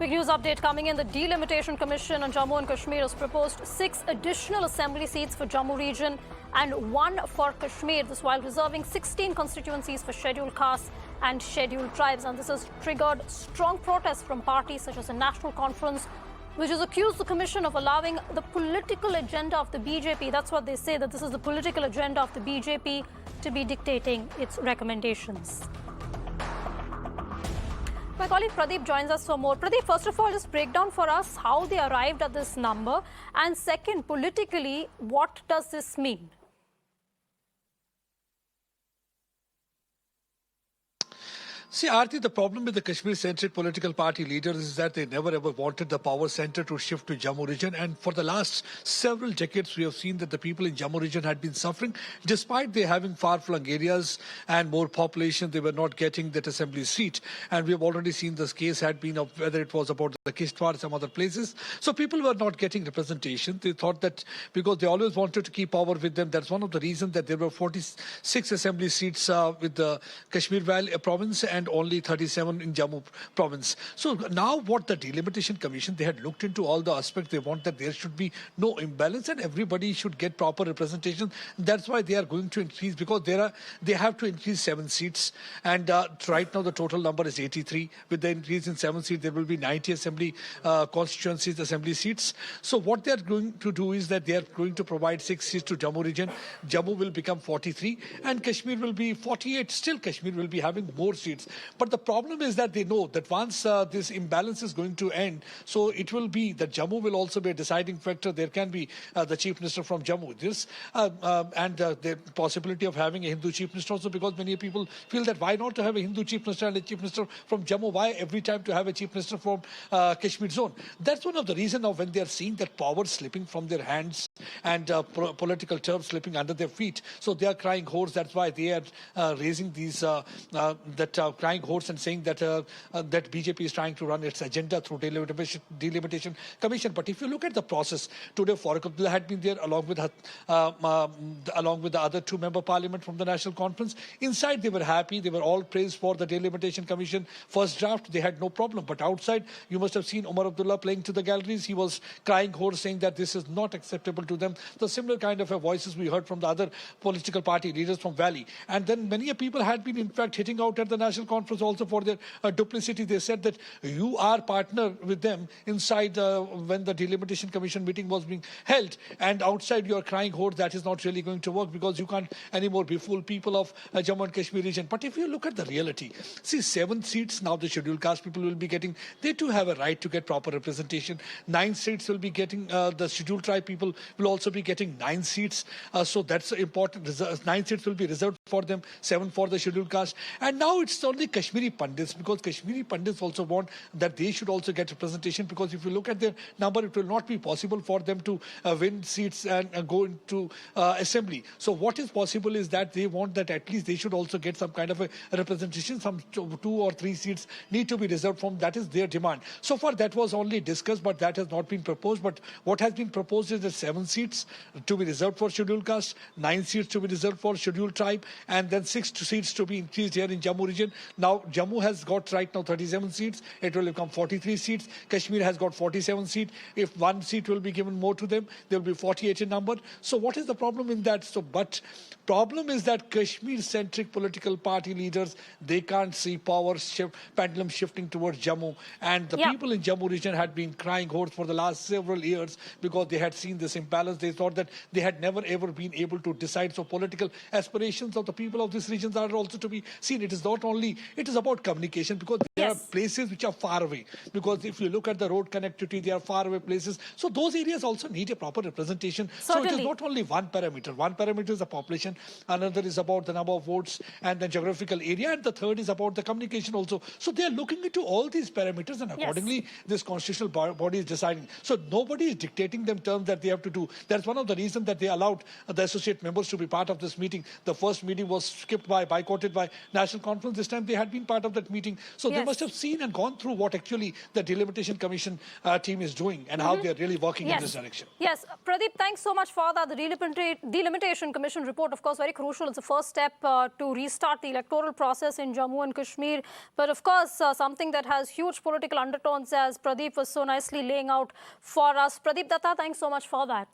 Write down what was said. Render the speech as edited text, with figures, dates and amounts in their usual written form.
Big news update coming in. The Delimitation Commission on Jammu and Kashmir has proposed 6 additional assembly seats for Jammu region and 1 for Kashmir. This while reserving 16 constituencies for scheduled castes and scheduled tribes. And this has triggered strong protests from parties such as the National Conference, which has accused the Commission of allowing the political agenda of the BJP. That's what they say, that this is the political agenda of the BJP to be dictating its recommendations. My colleague Pradeep joins us for more. Pradeep, first of all, just break down for us how they arrived at this number. And second, politically, what does this mean? See, Aarti, the problem with the Kashmir-centric political party leaders is that they never ever wanted the power center to shift to Jammu region. And for the last several decades, we have seen that the people in Jammu region had been suffering. Despite they having far-flung areas and more population, they were not getting that assembly seat. And we have already seen this case had been of whether it was about the Kishtwar, some other places. So people were not getting representation. They thought that because they always wanted to keep power with them, that's one of the reasons that there were 46 assembly seats with the Kashmir Valley province and only 37 in Jammu province. So now what the Delimitation Commission, they had looked into all the aspects. They want that there should be no imbalance and everybody should get proper representation. That's why they are going to increase, because they have to increase 7 seats. And right now the total number is 83. With the increase in 7 seats, there will be 90 assembly constituencies, assembly seats. So what they are going to do is that they are going to provide 6 seats to Jammu region. Jammu will become 43 and Kashmir will be 48. Still Kashmir will be having more seats. But the problem is that they know that once this imbalance is going to end, so it will be that Jammu will also be a deciding factor. There can be the chief minister from Jammu. This and the possibility of having a Hindu chief minister also, because many people feel that why not to have a Hindu chief minister and a chief minister from Jammu? Why every time to have a chief minister from Kashmir zone? That's one of the reasons of when they are seeing that power slipping from their hands and political terms slipping under their feet. So they are crying hoarse. That's why they are raising these crying hoarse and saying that that BJP is trying to run its agenda through Delimitation Commission. But if you look at the process today, Farooq Abdullah had been there along with the other 2 member parliament from the National Conference. Inside they were happy. They were all praised for the Delimitation Commission first draft. They had no problem. But outside, you must have seen Umar Abdullah playing to the galleries. He was crying hoarse, saying that this is not acceptable to them. The similar kind of voices we heard from the other political party leaders from Valley. And then many people had been in fact hitting out at the National Conference also for their duplicity. They said that you are partner with them inside when the Delimitation Commission meeting was being held, and outside you are crying hoarse that is not really going to work because you can't anymore befool people of Jammu and Kashmir region. But if you look at the reality, see 7 seats now the scheduled caste people will be getting. They too have a right to get proper representation. 9 seats will be getting, the scheduled tribe people will also be getting 9 seats. So that's important. 9 seats will be reserved for them, 7 for the scheduled caste. And now it's only Kashmiri Pandits, because Kashmiri Pandits also want that they should also get representation, because if you look at their number, it will not be possible for them to win seats and go into assembly. So what is possible is that they want that at least they should also get some kind of a representation. Some 2 or 3 seats need to be reserved from. That is their demand. So far that was only discussed, but that has not been proposed. But what has been proposed is that 7 seats to be reserved for scheduled caste, 9 seats to be reserved for scheduled tribe, and then 6 seats to be increased here in Jammu region. Now Jammu has got right now 37 seats. It will become 43 seats. Kashmir has got 47 seats. If 1 seat will be given more to them, there will be 48 in number. So what is the problem in that? So, but problem is that Kashmir-centric political party leaders, they can't see power pendulum shifting towards Jammu. And the people in Jammu region had been crying hoarse for the last several years because they had seen this imbalance. They thought that they had never ever been able to decide. So political aspirations of the people of these regions are also to be seen. It is not only, it is about communication, because there are places which are far away. Because if you look at the road connectivity, they are far away places. So those areas also need a proper representation. Certainly. So it is not only one parameter. One parameter is the population. Another is about the number of votes and the geographical area. And the third is about the communication also. So they are looking into all these parameters, and accordingly, this constitutional body is deciding. So nobody is dictating them terms that they have to do. to. That's one of the reasons that they allowed the associate members to be part of this meeting. The first meeting was boycotted by National Conference. This time they had been part of that meeting. So they must have seen and gone through what actually the Delimitation Commission team is doing and how they're really working in this direction. Yes, Pradeep, thanks so much for that. The Delimitation Commission report, of course, very crucial. It's the first step to restart the electoral process in Jammu and Kashmir. But of course, something that has huge political undertones, as Pradeep was so nicely laying out for us. Pradeep Datta, thanks so much for that.